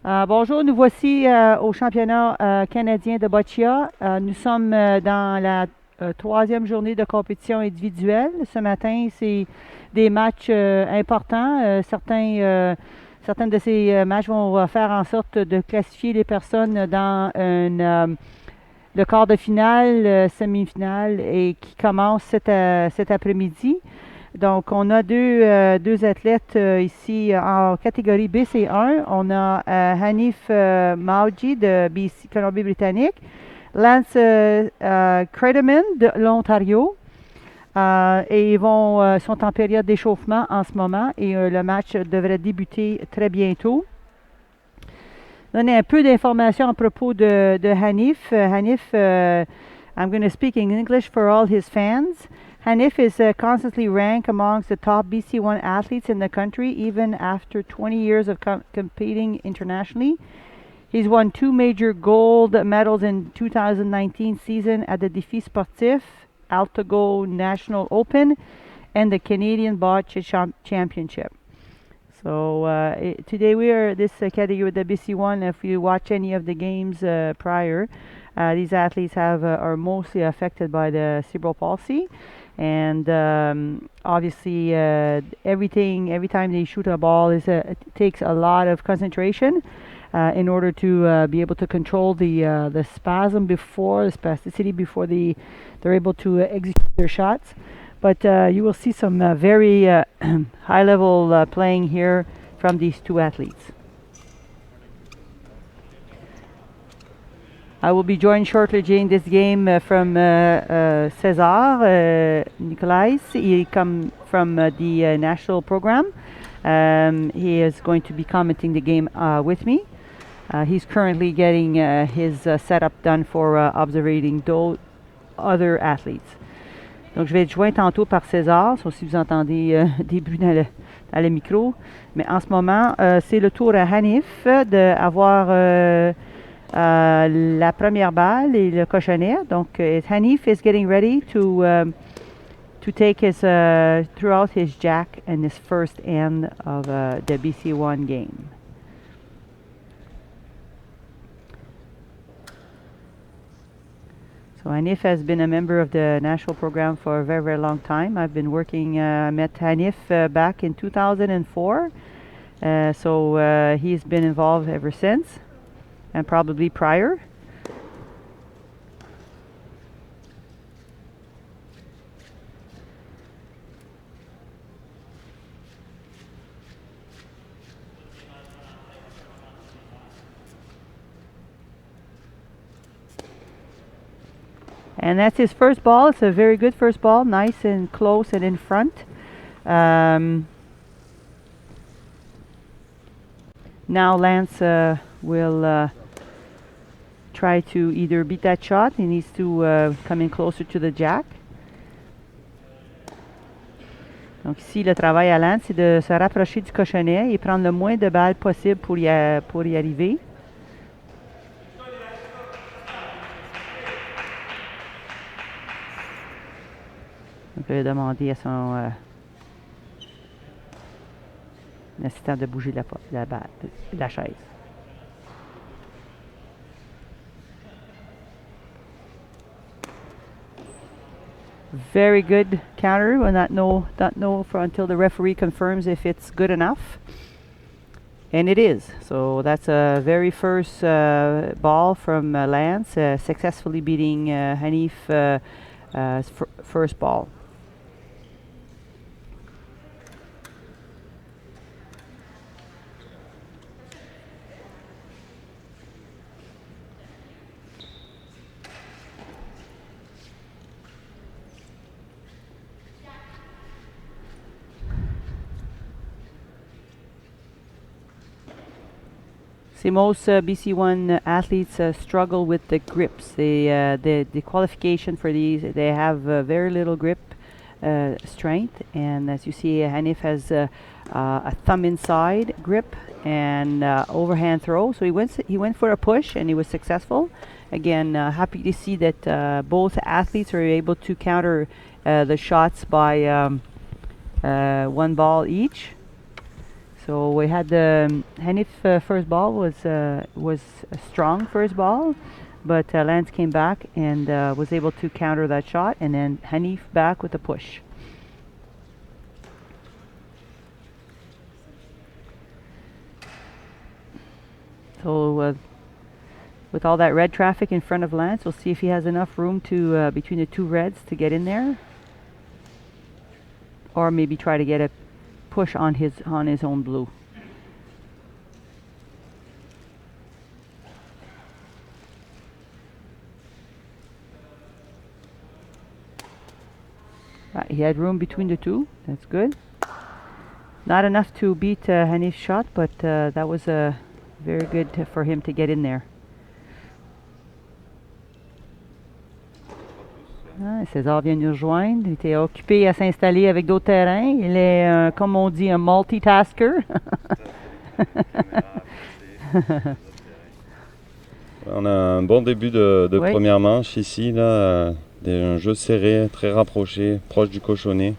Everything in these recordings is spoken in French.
Bonjour, nous voici au championnat canadien de boccia. Nous sommes dans la troisième journée de compétition individuelle. Ce matin, c'est des matchs importants. Certains de ces matchs vont faire en sorte de classifier les personnes dans le quart de finale, semi-finale et qui commence cet après-midi. Donc, on a deux athlètes ici en catégorie BC1. On a Hanif Maudji de BC, Colombie-Britannique, Lance Credman de l'Ontario. Et sont en période d'échauffement en ce moment et le match devrait débuter très bientôt. Donner un peu d'informations à propos de Hanif. I'm going to speak in English for all his fans. Hanif is constantly ranked amongst the top BC1 athletes in the country, even after 20 years of competing internationally. He's won 2 major gold medals in 2019 season at the Défi Sportif, Altogo National Open, and the Canadian Bocce Championship. So today we are this category with the BC1. If you watch any of the games prior, these athletes are mostly affected by the cerebral palsy, and obviously every time they shoot a ball it takes a lot of concentration in order to be able to control the spasticity before they're able to execute their shots. But you will see some very high-level playing here from these two athletes. I will be joined shortly during this game from César Nicolais. He comes from the national program. He is going to be commenting the game with me. He's currently getting his setup done for observing other athletes. Donc, je vais être joint tantôt par César, sauf si vous entendez des bruits dans le micro. Mais en ce moment, c'est le tour à Hanif d'avoir la première balle et le cochonnet. Donc, Hanif is getting ready to take his throughout his jack in his first end of the BC1 game. So Hanif has been a member of the national program for a very, very long time. I've been working, met Hanif back in 2004. So he's been involved ever since, and probably prior. And that's his first ball. It's a very good first ball, nice and close and in front. Now Lance will try to either beat that shot. He needs to come in closer to the jack. Donc ici, le travail à Lance, c'est de se rapprocher du cochonnet et prendre le moins de balles possible pour y arriver. Donc, il a demandé à son assistant de bouger la chaise. Very good counter. We'll not know until the referee confirms if it's good enough. And it is. So that's a very first ball from Lance, successfully beating Hanif's first ball. See, most BC1 athletes struggle with the grips. The qualification for these, they have very little grip strength, and as you see, Hanif has a thumb inside grip and overhand throw. So he went for a push and he was successful. Again, happy to see that both athletes are able to counter the shots by one ball each. So we had the Hanif first ball was a strong first ball, but Lance came back and was able to counter that shot, and then Hanif back with a push. So with all that red traffic in front of Lance, we'll see if he has enough room to between the two reds to get in there, or maybe try to get a push on his own blue. He had room between the two. That's good. Not enough to beat Hanif's shot, but that was very good for him to get in there. César vient nous rejoindre. Il était occupé à s'installer avec d'autres terrains. Il est, comme on dit, un multitasker. On a un bon début de première manche ici, là, un jeu serré, très rapproché, proche du cochonnet.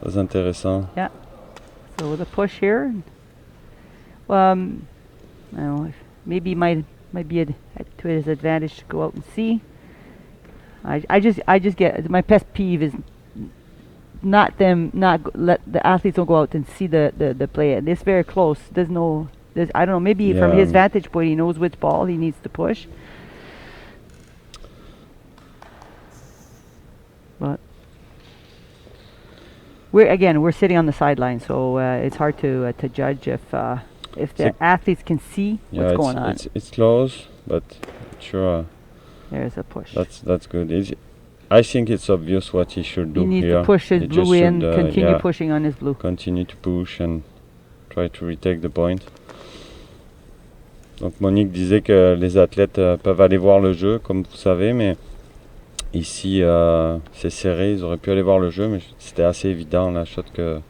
Très intéressant. Yeah. So with a push here, I don't know, maybe it might be to his advantage to go out and see. I just get, my pet peeve is not let the athletes don't go out and see the play. It's very close. I don't know, maybe from his vantage point he knows which ball he needs to push. But we're sitting on the sideline, so it's hard to judge if the athletes can see what's going on. It's close, but sure. There's a push. That's good. I think it's obvious what he should do here. He needs to push his blue in, continue pushing on his blue. Continue to push and try to retake the point. Donc Monique disait que les athlètes peuvent aller voir le jeu, comme vous savez, mais ici c'est serré, ils auraient pu aller voir le jeu, mais c'était assez évident la shot que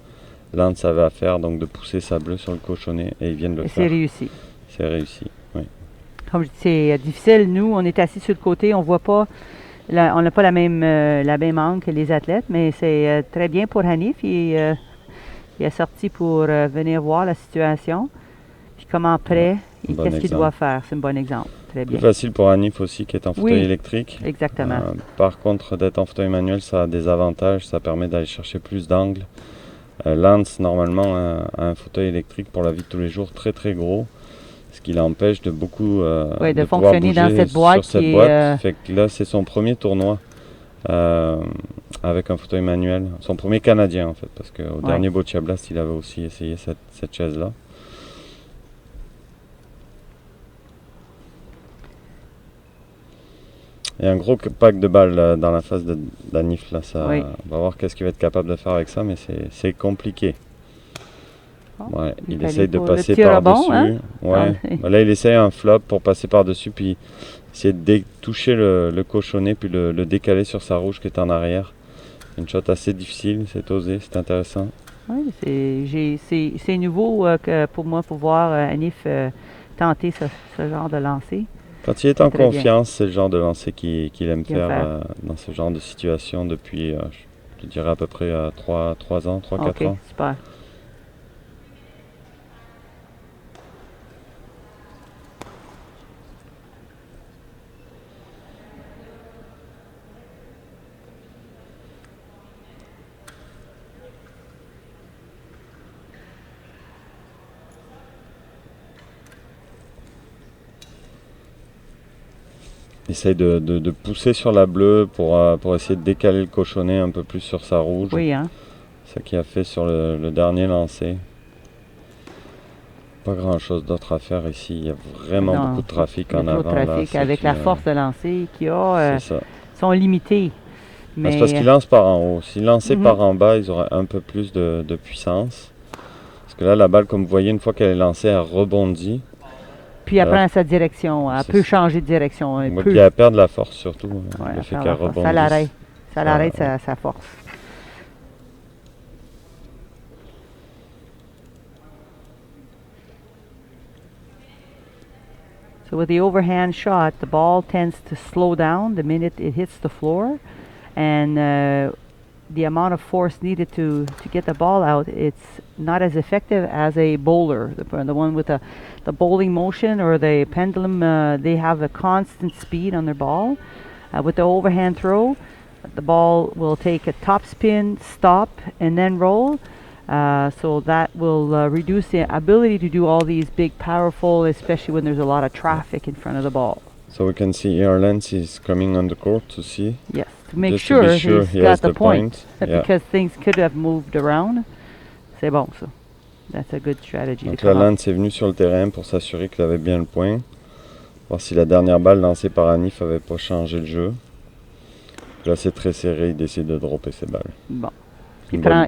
Lance avait à faire, donc de pousser sa bleue sur le cochonnet, et ils viennent le faire. C'est réussi. C'est réussi, oui. Comme je dis, c'est difficile. Nous, on est assis sur le côté, on voit pas, on n'a pas la même angle que les athlètes, mais c'est très bien pour Hanif. Il est sorti pour venir voir la situation, puis comment après, qu'est-ce qu'il doit faire. C'est un bon exemple. Très bien. Plus facile pour Hanif aussi, qui est en fauteuil électrique. Exactement. Par contre, d'être en fauteuil manuel, ça a des avantages, ça permet d'aller chercher plus d'angles. Lance, normalement, a un fauteuil électrique pour la vie de tous les jours très très gros, ce qui l'empêche de beaucoup de fonctionner dans cette boîte. Fait que là, c'est son premier tournoi avec un fauteuil manuel. Son premier canadien, en fait, parce qu'au dernier Boccia Blast, il avait aussi essayé cette chaise-là. Il y a un gros pack de balles dans la face d'Hanif. Là, on va voir qu'est-ce qu'il va être capable de faire avec ça, mais c'est compliqué. Ouais, il essaye de passer par-dessus. Là, il essaye un flop pour passer par-dessus, puis essayer de toucher le cochonnet, puis le décaler sur sa rouge qui est en arrière. Une shot assez difficile, c'est osé, c'est intéressant. Oui, c'est nouveau pour moi pour voir Hanif tenter ce genre de lancer. Quand il est en confiance, c'est le genre de lancer qu'il aime faire dans ce genre de situation depuis, je dirais à peu près 3 ans, 3-4 ans. Super. Il essaye de pousser sur la bleue pour essayer de décaler le cochonnet un peu plus sur sa rouge. Oui, hein. C'est ce qu'il a fait sur le dernier lancer. Pas grand chose d'autre à faire ici. Il y a vraiment beaucoup de trafic en avant. Beaucoup de trafic avec la force de lancer qui sont limitées. Mais c'est parce qu'il lance par en haut. S'il lançait par en bas, ils auraient un peu plus de puissance. Parce que là, la balle, comme vous voyez, une fois qu'elle est lancée, elle rebondit. Puis elle prend sa direction, elle peut changer de direction. Puis elle perd de la force surtout, le fait qu'elle rebondisse. Ça l'arrête sa force. So with the overhand shot, the ball tends to slow down the minute it hits the floor. And the amount of force needed to get the ball out, it's not as effective as a bowler. The one with the bowling motion or the pendulum, they have a constant speed on their ball. With the overhand throw, the ball will take a top spin, stop, and then roll. So that will reduce the ability to do all these big, powerful, especially when there's a lot of traffic in front of the ball. So we can see here Lance is coming on the court to see. Yes, to make Just sure, to be sure he's got the point. Yeah. Because things could have moved around. C'est bon, ça. That's a good strategy. Donc là, Lance est venu sur le terrain pour s'assurer qu'il avait bien le point. Voir si la dernière balle lancée par Hanif avait pas changé le jeu. Là, c'est très serré, il décide de dropper ses balles. Bon. Bonne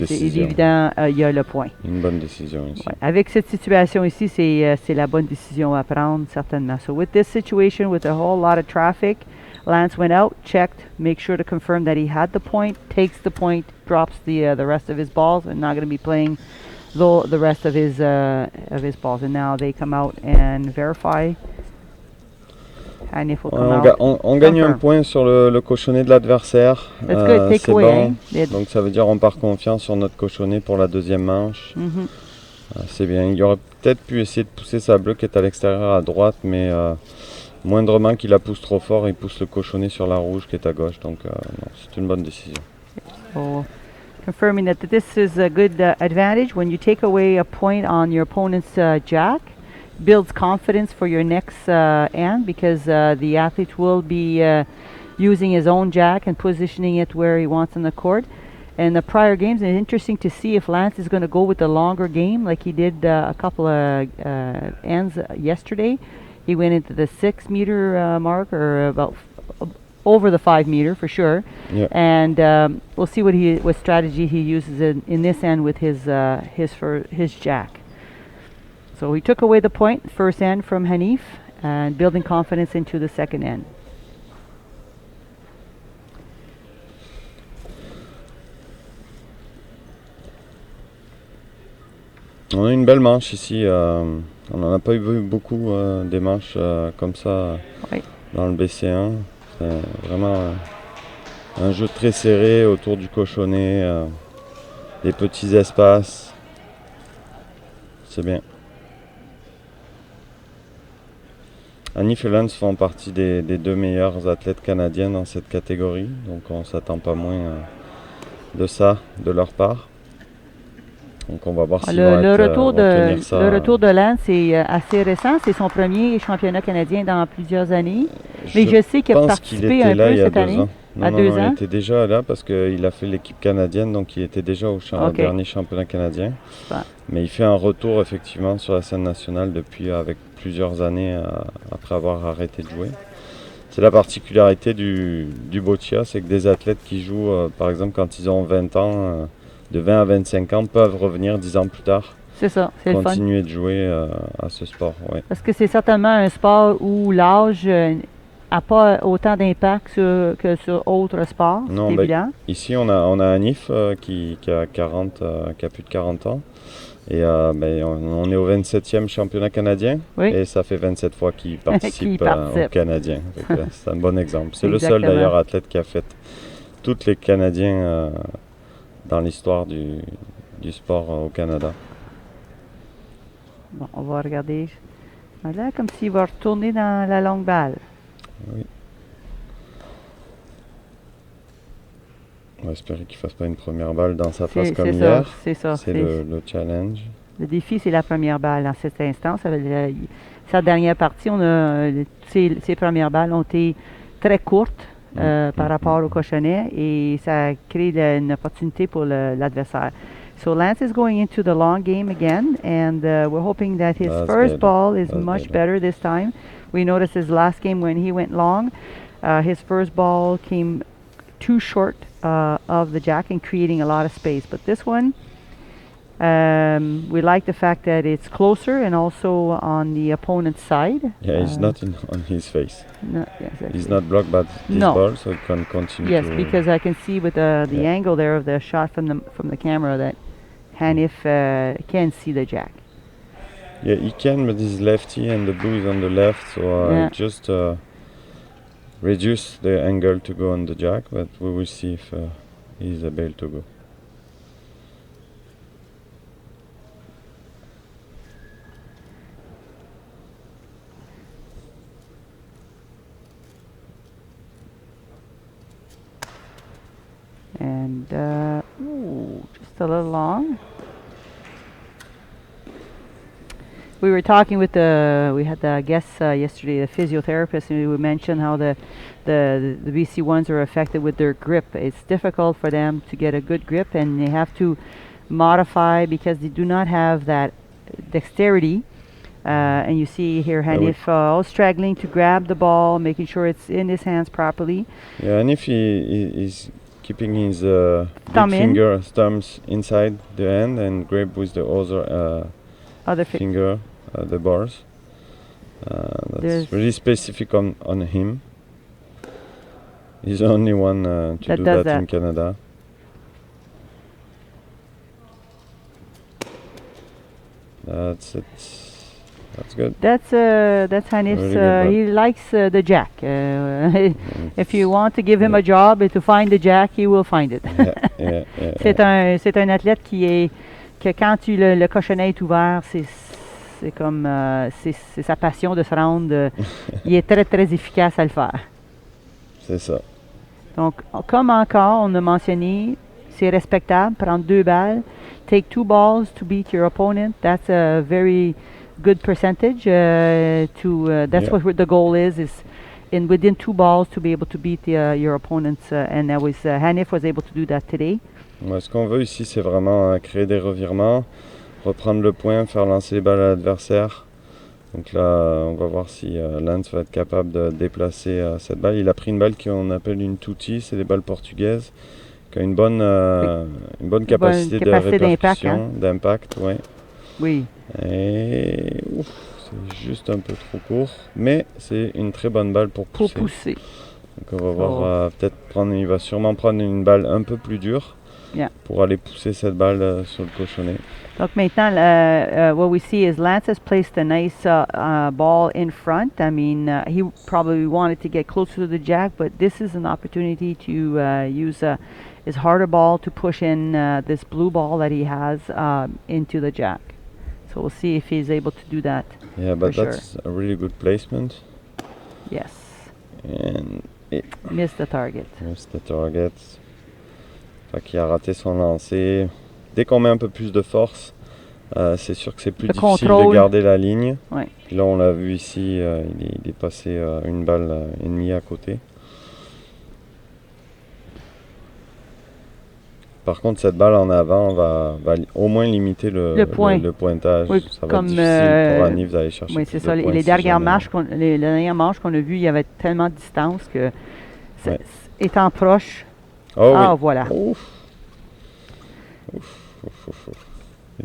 c'est évident, il y a le point. Une bonne décision ici. Ouais. Avec cette situation ici, c'est la bonne décision à prendre, certainement. So with this situation, with a whole lot of traffic, Lance went out, checked, make sure to confirm that he had the point, takes the point, drops the rest of his balls, and not going to be playing the rest of his balls. And now they come out and verify. On gagne un point sur le cochonnet de l'adversaire. C'est bon. Donc ça veut dire on part confiance sur notre cochonnet pour la deuxième manche. C'est bien. Il aurait peut-être pu essayer de pousser sa bleue qui est à l'extérieur à droite, mais moindrement qu'il la pousse trop fort, il pousse le cochonnet sur la rouge qui est à gauche. Donc non, c'est une bonne décision. So, confirming that this is a good advantage when you take away a point on your opponent's jack. Builds confidence for your next end because the athlete will be using his own jack and positioning it where he wants on the court. And the prior games, it's interesting to see if Lance is going to go with the longer game like he did a couple of ends yesterday. He went into the 6 meter mark or about over the 5 meter for sure. Yeah. And we'll see what strategy he uses in this end with his jack. So he took away the point, first end from Hanif, and building confidence into the second end. On a une belle manche ici. On n'en a pas vu beaucoup des manches comme ça dans le BC1. C'est vraiment un jeu très serré autour du cochonnet, des petits espaces. C'est bien. Hanif et Lance font partie des deux meilleurs athlètes canadiens dans cette catégorie, donc on ne s'attend pas moins de ça de leur part. Donc on va voir si le retour de Lance est assez récent, c'est son premier championnat canadien dans plusieurs années, mais je sais qu'il a participé un peu cette année. Non, il était déjà là parce qu'il a fait l'équipe canadienne, donc il était déjà au dernier championnat canadien. Mais il fait un retour effectivement sur la scène nationale depuis avec plusieurs années après avoir arrêté de jouer. C'est la particularité du boccia, c'est que des athlètes qui jouent, par exemple quand ils ont 20 ans, de 20 à 25 ans, peuvent revenir 10 ans plus tard. C'est ça, c'est le fun. Continuer de jouer à ce sport. Ouais. Parce que c'est certainement un sport où l'âge n'a pas autant d'impact que sur autres sports, non, c'est évident. Ici, on a Hanif qui a plus de 40 ans. Et on est au 27e championnat canadien. Oui. Et ça fait 27 fois qu'il participe au Canadien. C'est un bon exemple. C'est le seul d'ailleurs athlète qui a fait tous les Canadiens dans l'histoire du sport au Canada. Bon, on va regarder. Voilà, comme s'il va retourner dans la longue balle. Oui. On va espérer qu'il ne fasse pas une première balle dans sa face comme hier. C'est ça. C'est le challenge. Le défi, c'est la première balle en cet instant. Sa dernière partie, ses premières balles ont été très courtes par rapport au cochonnet et ça crée une opportunité pour l'adversaire. So Lance is going into the long game again, and we're hoping that his first ball is much better this time. We noticed his last game when he went long, his first ball came too short of the jack and creating a lot of space. But this one, we like the fact that it's closer and also on the opponent's side. Yeah, he's not on his face. No, yes, he's not blocked by this ball, so he can continue. Yes, because I can see with the angle there of the shot from the camera that Hanif can see the jack. Yeah, he can, but he's lefty and the blue is on the left, so just reduce the angle to go on the jack, but we will see if he's able to go. And just a little long. We were talking with we had the guests yesterday, the physiotherapist, and we mentioned how the BC ones are affected with their grip. It's difficult for them to get a good grip, and they have to modify because they do not have that dexterity. And you see here Hanif all struggling to grab the ball, making sure it's in his hands properly. Yeah, and if he's keeping his big thumbs inside the hand and grab with the other finger the bars. That's really specific on him. He's the only one to do that in Canada. That's good. That's Hanif's. Really he likes the jack. If you want to give him a job to find the jack, he will find it. C'est un athlète que quand le cochonnet est ouvert, c'est comme c'est sa passion de se rendre. Il est très très efficace à le faire. C'est ça. Donc, comme encore, on a mentionné, c'est respectable. Prendre 2 balles, take 2 balls to beat your opponent. That's a very good percentage. That's what the goal is within 2 balls to be able to beat your opponents. And that was Hanif was able to do that today. Ouais, ce qu'on veut ici, c'est vraiment créer des revirements, reprendre le point, faire lancer les balles à l'adversaire. Donc là, on va voir si Lance va être capable de déplacer cette balle. Il a pris une balle qu'on appelle une tutti, c'est des balles portugaises, qui a une bonne capacité de répercussion, d'impact. Ouais. Oui. Et c'est juste un peu trop court, mais c'est une très bonne balle pour pousser. Donc on va voir, il va sûrement prendre une balle un peu plus dure pour aller pousser cette balle sur le cochonnet. Donc maintenant, what we see is Lance has placed a nice ball in front. I mean, he probably wanted to get closer to the jack, but this is an opportunity to use his harder ball to push in this blue ball that he has into the jack. So we'll see if he's able to do that. Yeah, but that's a really good placement. Yes. And it missed the target. Missed the target. Fait qu'il a raté son lancer. Dès qu'on met un peu plus de force, c'est sûr que c'est plus difficile de garder la ligne. Ouais. Puis là, on l'a vu ici, il est passé une balle et demie à côté. Par contre, cette balle en avant va au moins limiter le pointage. Oui, ça va être difficile pour Hanif d'aller chercher. Oui, c'est ça. Les dernières manches qu'on a vues, il y avait tellement de distance que, étant proche, voilà. Ouf.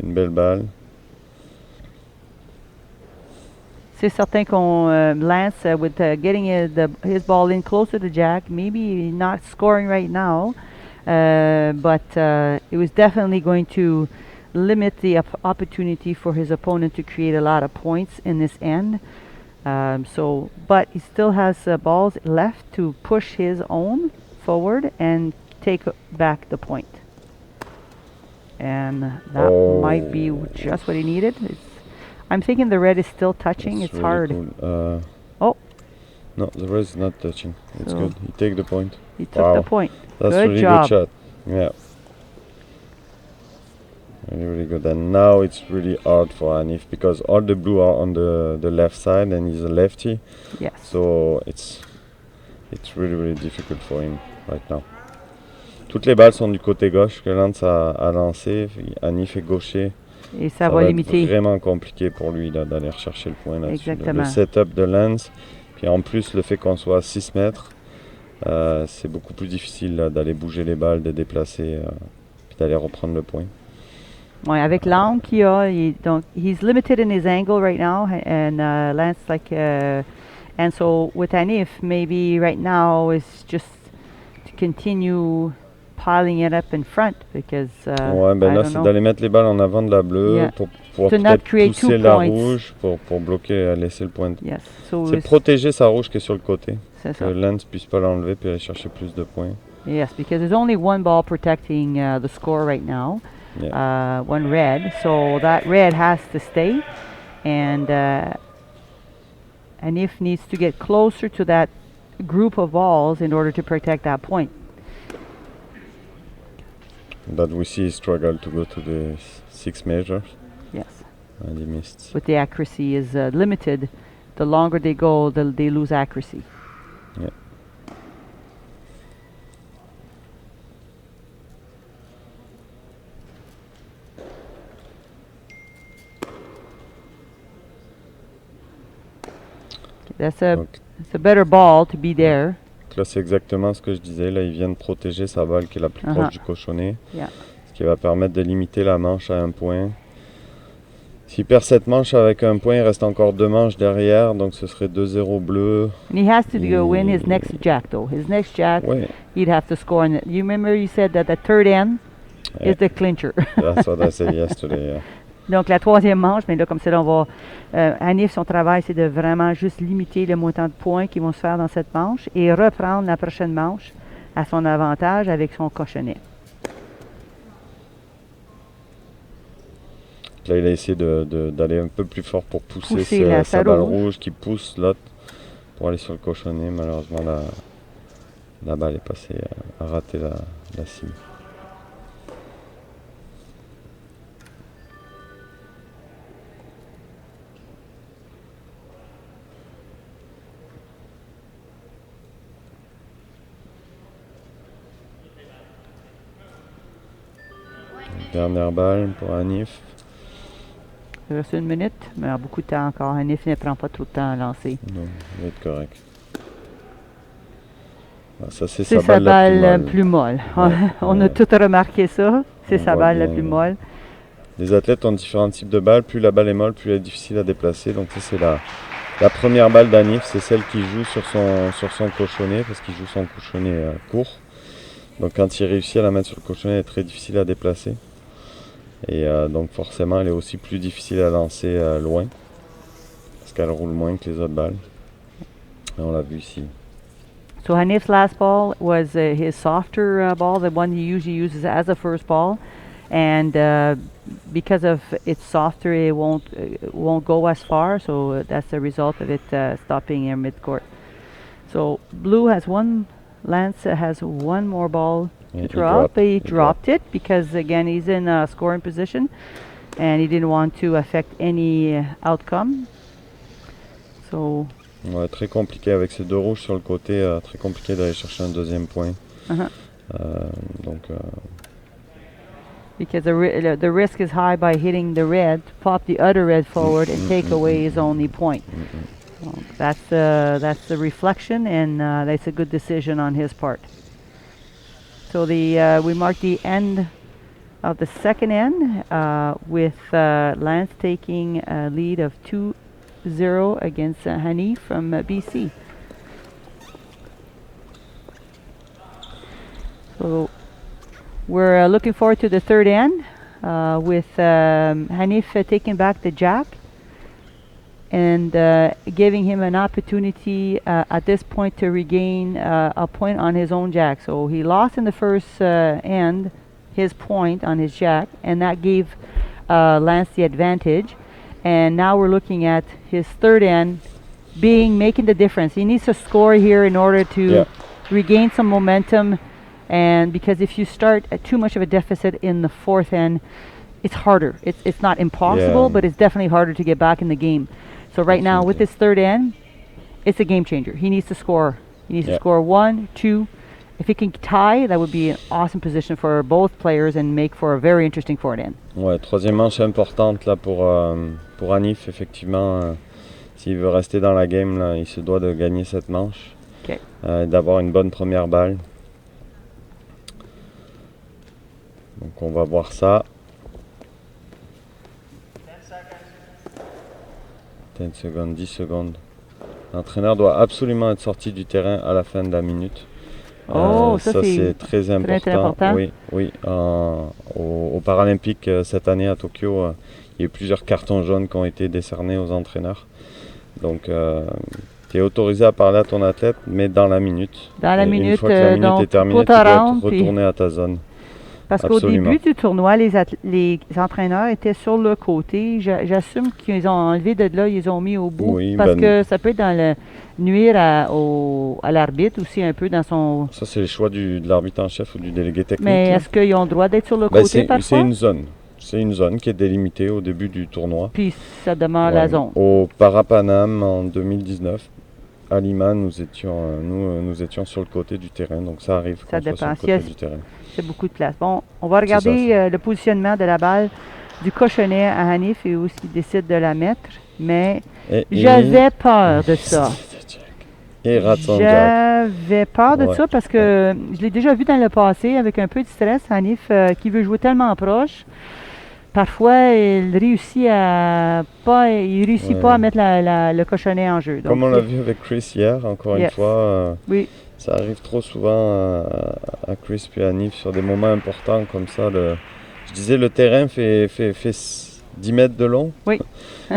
Une belle balle. C'est certain qu'on Lance with getting his ball in closer to Jack, maybe not scoring right now, but it was definitely going to limit the opportunity for his opponent to create a lot of points in this end. But he still has balls left to push his own forward and take back the point. And that might be just what he needed. I'm thinking the red is still touching. It's really hard. Cool. No, the red is not touching. It's good. He take the point. He took the point. That's good really job. Good shot. Yeah. Really, really good. And now it's really hard for Hanif because all the blue are on the left side and he's a lefty. Yes. So it's really, really difficult for him right now. Toutes les balles sont du côté gauche que Lance a lancé. Hanif est gaucher. Et ça va limiter. C'est vraiment compliqué pour lui d'aller rechercher le point là-dessus. Exactement. Le setup de Lance, puis en plus le fait qu'on soit à 6 mètres, c'est beaucoup plus difficile d'aller bouger les balles, de déplacer, puis d'aller reprendre le point. Ouais, avec l'angle qu'il a, donc he's limited in his angle right now, and Lance and so with Hanif, maybe right now is just to continue piling it up in front because ouais, ben là c'est d'aller mettre les balles en avant de la bleue pour pouvoir peut-être pousser la rouge pour bloquer, laisser le point. So c'est protéger sa rouge qui est sur le côté, que Lance puisse pas l'enlever puis aller chercher plus de points. Yes, because there's only one ball protecting the score right now. Yeah. One red, so that red has to stay, and Hanif needs to get closer to that group of balls in order to protect that point. But we see he struggled to go to the 6 measures. Yes. And he missed. But the accuracy is limited. The longer they go, they lose accuracy. Yeah. That's a better ball to be there. Là, c'est exactement ce que je disais. Là, il vient de protéger sa balle qui est la plus proche du cochonnet. Yeah. Ce qui va permettre de limiter la manche à un point. S'il perd cette manche avec un point, il reste encore 2 manches derrière, donc ce serait 2-0 bleu. And he has to go win his next jack, though. His next jack, he'd have to score. And you remember you said that the third end is the clincher. That's what I said yesterday, yeah. Donc la troisième manche, mais là comme ça, on va. Hanif, son travail, c'est de vraiment juste limiter le montant de points qui vont se faire dans cette manche et reprendre la prochaine manche à son avantage avec son cochonnet. Là, il a essayé d'aller un peu plus fort pour pousser sa balle rouge qui pousse l'autre pour aller sur le cochonnet. Malheureusement, la balle est passée à rater la cible. Dernière balle pour Hanif. Il reste 1 minute, mais il y a beaucoup de temps encore. Hanif ne prend pas trop de temps à lancer. Non, il va être correct. Ah, ça, c'est sa balle la plus molle. On a tout remarqué ça. C'est sa balle la plus molle. Les athlètes ont différents types de balles. Plus la balle est molle, plus elle est difficile à déplacer. Donc ça, c'est la première balle d'Hanif. C'est celle qui joue sur son cochonnet, parce qu'il joue son cochonnet court. Donc quand il réussit à la mettre sur le cochonnet, elle est très difficile à déplacer. Et donc forcément, elle est aussi plus difficile à lancer loin, parce qu'elle roule moins que les autres balles. Et on l'a vu ici. So Hanif's last ball was his softer ball, the one he usually uses as a first ball, and because of it's softer, it won't go as far. So that's the result of it stopping in mid-court. So blue has one. Lance has one more ball to drop. He dropped it because, again, he's in a scoring position and he didn't want to affect any outcome. So, ouais, très compliqué avec ces 2 rouges sur le côté, très compliqué d'aller chercher un deuxième point. Because the risk is high by hitting the red, pop the other red forward and take away his only point. Well, that's the reflection, and that's a good decision on his part. So we mark the end of the second end with Lance taking a lead of 2-0 against Hanif from BC. So we're looking forward to the third end with Hanif taking back the jack and giving him an opportunity at this point to regain a point on his own jack. So he lost in the first end his point on his jack, and that gave Lance the advantage. And now we're looking at his third end making the difference. He needs to score here in order to regain some momentum, and because if you start at too much of a deficit in the fourth end, it's harder. It's not impossible, but it's definitely harder to get back in the game. So right now, with this third end, it's a game changer. He needs to score. He needs to score 1, 2. If he can tie, that would be an awesome position for both players and make for a very interesting fourth end. Ouais, troisième manche importante là pour Hanif, effectivement. S'il veut rester dans la game, là, il se doit de gagner cette manche. D'avoir une bonne première balle. Donc on va voir ça. 10 secondes, 10 secondes. L'entraîneur doit absolument être sorti du terrain à la fin de la minute. Ça c'est très important. Oui. Aux Paralympiques cette année à Tokyo, il y a eu plusieurs cartons jaunes qui ont été décernés aux entraîneurs. Donc tu es autorisé à parler à ton athlète, mais dans la minute. Dans la minute, une fois que la minute donc, est terminée, pour tu te dois rendre, retourner à ta zone. Parce qu'au début du tournoi, les entraîneurs étaient sur le côté. J'assume qu'ils ont enlevé de là, ils ont mis au bout. Oui, parce que ça peut nuire à l'arbitre aussi un peu dans son... Ça, c'est le choix de l'arbitre en chef ou du délégué technique. Mais est-ce qu'ils ont le droit d'être sur le côté parfois? C'est une zone. C'est une zone qui est délimitée au début du tournoi. Puis ça demeure la zone. Au Parapanam en 2019, à Lima, nous étions sur le côté du terrain. Donc ça arrive qu'on soit sur le côté du terrain. C'est beaucoup de place. Bon, on va regarder le positionnement de la balle du cochonnet à Hanif et où il décide de la mettre. Mais j'avais peur de ça. J'avais peur de ça parce que je l'ai déjà vu dans le passé avec un peu de stress. Hanif qui veut jouer tellement proche. Parfois, il réussit pas à mettre le cochonnet en jeu. Donc, comme on l'a vu avec Chris hier, encore une fois, oui. Ça arrive trop souvent à Chris et à Hanif sur des moments importants comme ça. Je disais, le terrain fait 10 mètres de long. Oui.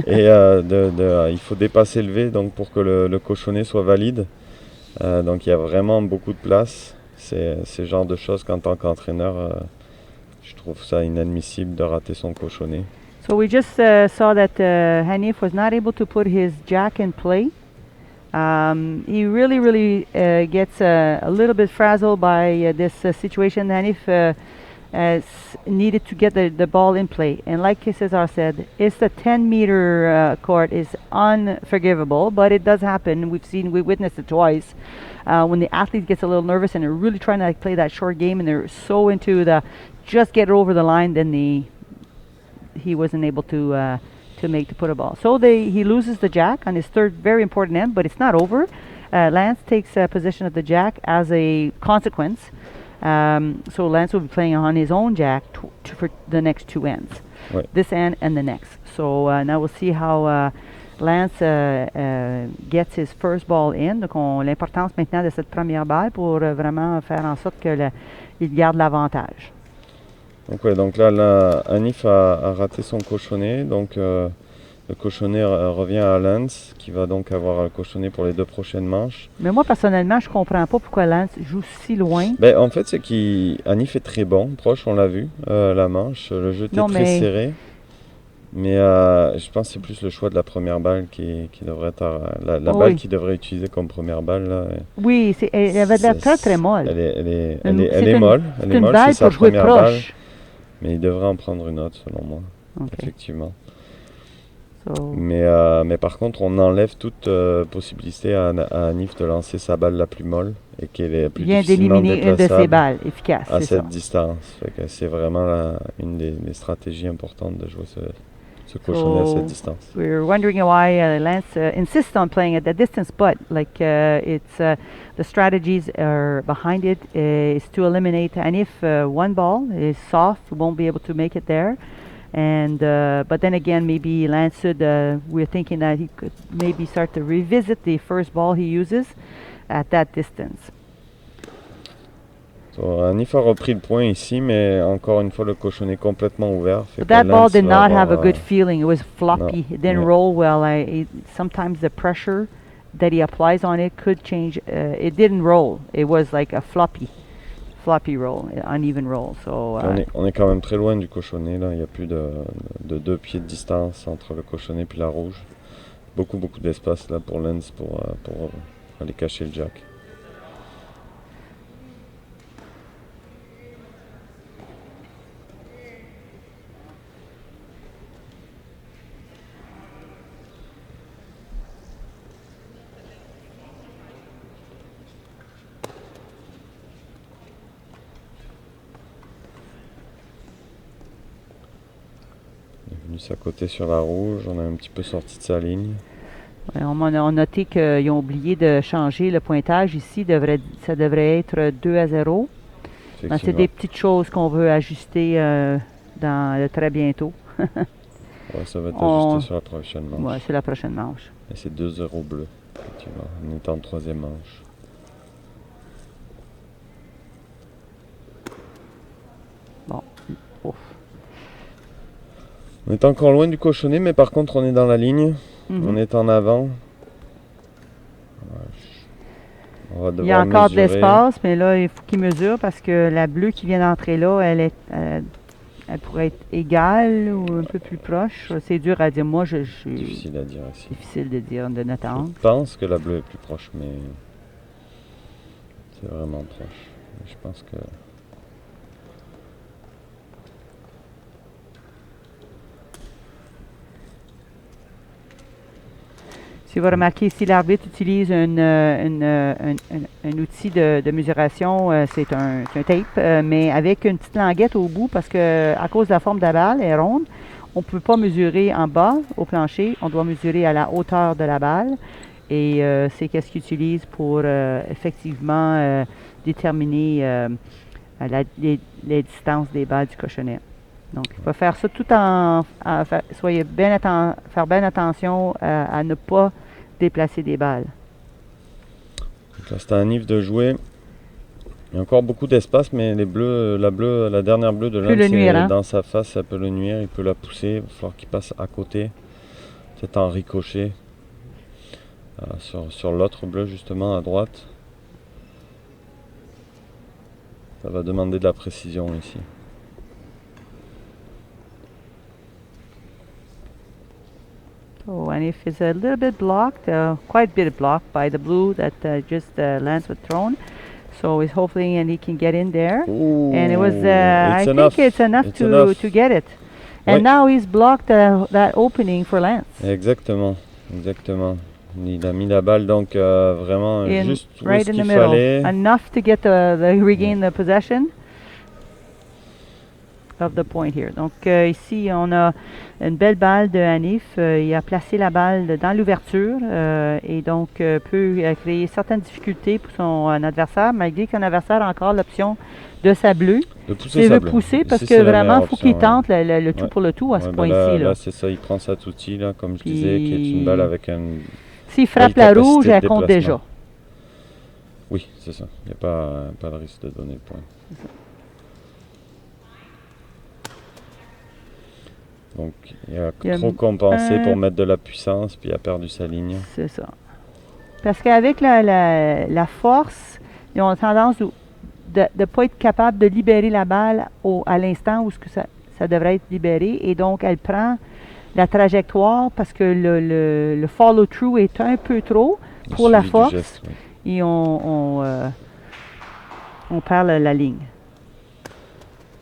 Et il faut dépasser le V donc, pour que le cochonnet soit valide. Donc il y a vraiment beaucoup de place. C'est ce genre de choses qu'en tant qu'entraîneur, je trouve ça inadmissible de rater son cochonnet. So we just saw that Hanif was not able to put his jack in play. He really gets a little bit frazzled by this situation. Hanif needed to get the ball in play. And like Cesar said, it's a 10-meter court is unforgivable, but it does happen. We witnessed it twice. When the athlete gets a little nervous and they're really trying to play that short game and they're so into just get it over the line, then he wasn't able to put a ball. So he loses the jack on his third very important end, but it's not over. Lance takes possession of the jack as a consequence. So Lance will be playing on his own jack for the next two ends. Ouais. This end and the next. So now we'll see how Lance gets his first ball in. Donc l'importance maintenant de cette première balle pour vraiment faire en sorte qu'il garde l'avantage. Donc là, Hanif a raté son cochonnet. Donc le cochonnet revient à Lance, qui va donc avoir le cochonnet pour les 2 prochaines manches. Mais moi, personnellement, je comprends pas pourquoi Lance joue si loin. En fait, c'est qu'Hanif est très bon, proche, on l'a vu, la manche. Le jeu était très serré. Mais je pense que c'est plus le choix de la première balle qui devrait être... La balle qu'il devrait utiliser comme première balle. Là, oui, elle avait de l'air très molle. Elle est molle. Elle est molle, c'est sa première balle. Mais il devrait en prendre une autre, selon moi. Okay. Effectivement. Mais par contre, on enlève toute possibilité à Hanif de lancer sa balle la plus molle et qu'elle est plus difficilement déplaçable une de ses balles efficaces à cette distance. C'est vraiment une des stratégies importantes de jouer ce cochonnet à cette distance. We're wondering why Lance insists on playing at that distance, but it's the strategies are behind it is to eliminate Hanif one ball is soft, won't be able to make it there. And but then again, maybe Lance should, we're thinking that he could maybe start to revisit the first ball he uses at that distance. So, Hanif a repris le point ici, mais encore une fois, le cochonnet complètement ouvert. But that ball did not have a good feeling. It was floppy. No. It didn't roll well. Sometimes the pressure that he applies on it could change. It didn't roll. It was like a floppy roll, uneven roll. So, on est quand même très loin du cochonnet. Là. Il y a plus de 2 pieds de distance entre le cochonnet et la rouge. Beaucoup d'espace là pour Lance pour aller cacher le jack. À côté sur la rouge, on a un petit peu sorti de sa ligne. On a noté qu'ils ont oublié de changer le pointage ici. Ça devrait être 2-0. C'est des petites choses qu'on veut ajuster très bientôt. Ça va être ajusté sur la prochaine manche. Oui, c'est la prochaine manche. Et c'est 2-0 bleu, effectivement. On est en 3e manche. Bon, ouf. On est encore loin du cochonnet, mais par contre on est dans la ligne. On est en avant. Il y a encore de l'espace, mais là, il faut qu'il mesure parce que la bleue qui vient d'entrer là, elle pourrait être égale ou un peu plus proche. C'est dur à dire. Moi, difficile à dire aussi. Difficile de dire de notre angle. Je pense que la bleue est plus proche, mais c'est vraiment proche. Je pense que... Si vous remarquez ici, l'arbitre utilise un outil de mesuration, c'est un tape, mais avec une petite languette au bout parce que à cause de la forme de la balle, elle est ronde. On ne peut pas mesurer en bas au plancher, on doit mesurer à la hauteur de la balle. Et c'est qu'est-ce qu'il utilise pour effectivement déterminer les distances des balles du cochonnet. Donc, il faut faire ça tout en... faire bien attention à ne pas déplacer des balles. Donc là, c'est à Anif de jouer. Il y a encore beaucoup d'espace, mais les bleus, la dernière bleue de l'Inde, c'est dans sa face, ça peut le nuire, il peut la pousser. Il va falloir qu'il passe à côté, peut-être en ricochet, sur l'autre bleu, justement, à droite. Ça va demander de la précision ici. So Anif is a little bit blocked, quite a bit blocked by the blue that just Lance was thrown. So he's hoping and he can get in there. Ooh, and it was, I think it's enough to get it. And now he's blocked that opening for Lance. Exactement, exactement. Il a mis la balle donc vraiment juste où right in the middle. Fallait. Enough to get regain the possession of the point here. Donc ici on a une belle balle de Anif. Il a placé la balle dans l'ouverture et donc peut créer certaines difficultés pour son adversaire, malgré qu'un adversaire a encore l'option de sa bleue. De pousser sa bleue. Pousser parce que vraiment il faut qu'il tente le tout pour le tout à ce point-ci. Là c'est ça, il prend sa toutie là, comme je disais, qui est une balle avec un... S'il frappe la rouge, elle compte déjà. Oui, c'est ça. Il n'y a pas de risque de donner le point. Donc, il a trop compensé pour mettre de la puissance, puis il a perdu sa ligne. C'est ça. Parce qu'avec la force, ils ont tendance de ne pas être capable de libérer la balle à l'instant où ça devrait être libéré. Et donc, elle prend la trajectoire parce que le follow-through est un peu trop pour la force. Geste, oui. Et on perd la ligne.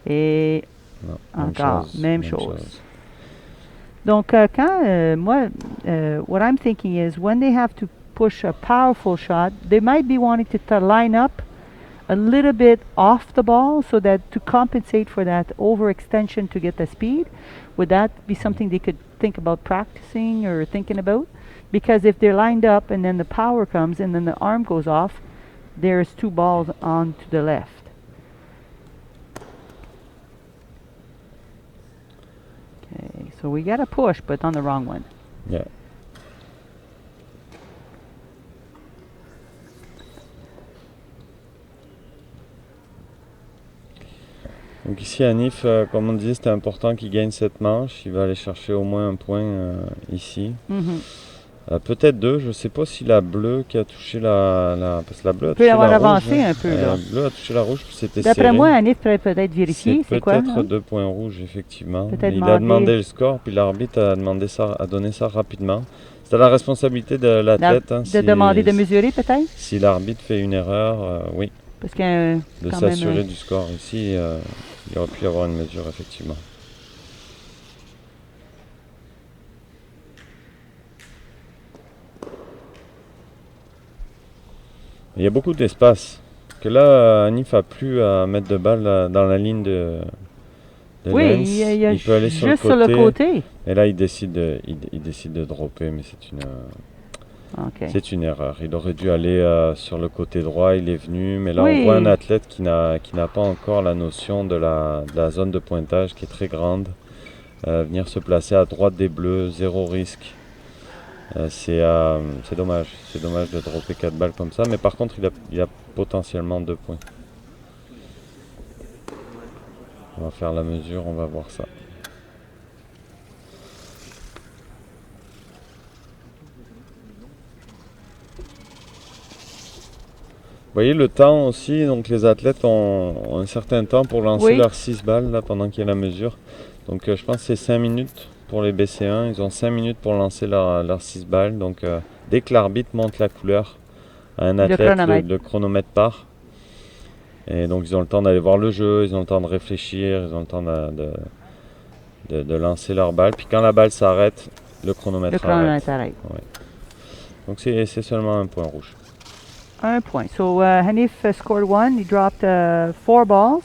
Et non, encore, même chose. Donc, quand moi, what I'm thinking is when they have to push a powerful shot, they might be wanting to line up a little bit off the ball so that to compensate for that overextension to get the speed. Would that be something they could think about practicing or thinking about? Because if they're lined up and then the power comes and then the arm goes off, there's two balls on to the left. Okay, so we got a push, but on the wrong one. Yeah. Donc ici Anif, comme on disait, c'était important qu'il gagne cette manche. Il va aller chercher au moins un point ici. Peut-être deux. Je ne sais pas si la bleue qui a touché parce que la bleue a touché la rouge. Peut avoir avancé un peu. Là. La bleue a touché la rouge, puis c'était serré. D'après moi, Anif pourrait peut-être vérifier. C'est quoi? Peut-être 2 points rouges, effectivement. Il a demandé le score, puis l'arbitre a donné ça rapidement. C'est à la responsabilité de l'athlète. De demander de mesurer, peut-être? Si l'arbitre fait une erreur, oui. Parce que, de s'assurer du score. Ici, il aurait pu y avoir une mesure, effectivement. Il y a beaucoup d'espace. Que là, Anif n'a plus à mettre de balle dans la ligne de oui, Lance. Il peut aller sur le côté. Et là, il décide de dropper, mais c'est une erreur. Il aurait dû aller sur le côté droit, il est venu, mais là on voit un athlète qui n'a pas encore la notion de la zone de pointage qui est très grande. Venir se placer à droite des bleus, zéro risque. C'est dommage. C'est dommage de dropper 4 balles comme ça, mais par contre il a potentiellement 2 points. On va faire la mesure, on va voir ça. voyez le temps aussi, donc les athlètes ont un certain temps pour lancer leurs 6 balles là, pendant qu'il y a la mesure. Donc je pense que c'est 5 minutes pour les BC1, ils ont 5 minutes pour lancer leurs 6 balles. Donc dès que l'arbitre monte la couleur à un athlète, le chronomètre part. Et donc ils ont le temps d'aller voir le jeu, ils ont le temps de réfléchir, ils ont le temps de lancer leur balle. Puis quand la balle s'arrête, le chronomètre arrête. Ouais. Donc c'est seulement un point rouge. Un point. So Hanif scored one. He dropped 4 balls.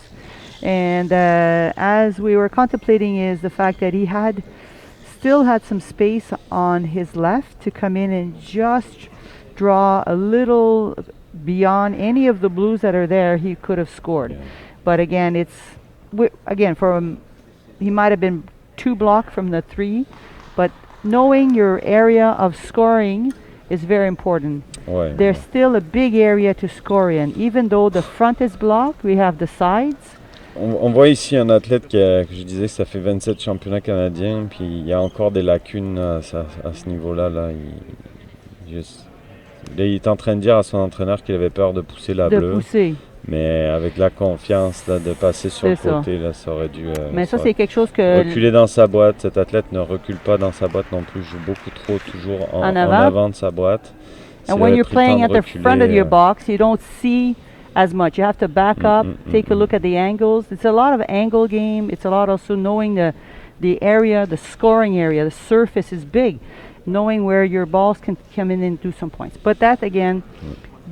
And as we were contemplating is the fact that he still had some space on his left to come in and just draw a little beyond any of the blues that are there. He could have scored. Yeah. But again, he might have been 2 block from the 3. But knowing your area of scoring is very important. Ouais, There's still a big area to score in. Even though the front is blocked, we have the sides. On voit ici un athlète que je disais, ça fait 27 championnats canadiens, puis il y a encore des lacunes à ce niveau-là. Là. Il est en train de dire à son entraîneur qu'il avait peur de pousser la bleue. Mais avec la confiance là, de passer sur le côté, là, ça aurait dû mais ça, c'est quelque chose que reculer dans sa boîte. Cet athlète ne recule pas dans sa boîte non plus, joue beaucoup trop, toujours en avant de sa boîte. And when you're playing at the front of your box, you don't see as much. You have to back up, take a look at the angles. It's a lot of angle game. It's a lot also knowing the area, the scoring area. The surface is big. Knowing where your balls can come in and do some points. But that, again,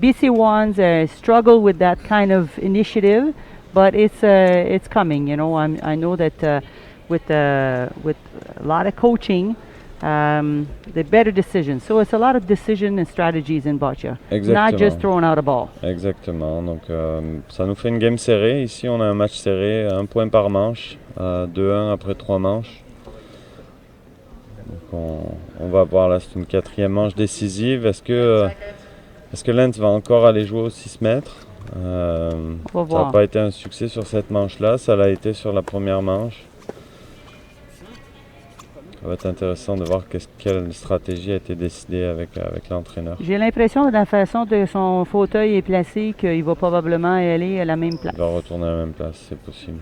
BC1s struggle with that kind of initiative, but it's coming. You know, I know that with a lot of coaching, the better decisions. So it's a lot of decision and strategies in boccia. Exactement. Not just throwing out a ball. Exactement. Donc ça nous fait une game serrée. Ici, on a un match serré, 1 point par manche, 2-1 après 3 manches. Donc on va voir là, c'est une 4e manche décisive. Est-ce que Lens va encore aller jouer aux 6 mètres? Ça n'a pas été un succès sur cette manche-là, ça l'a été sur la première manche. Ça va être intéressant de voir quelle stratégie a été décidée avec l'entraîneur. J'ai l'impression de la façon dont son fauteuil est placé qu'il va probablement aller à la même place. Il va retourner à la même place, c'est possible.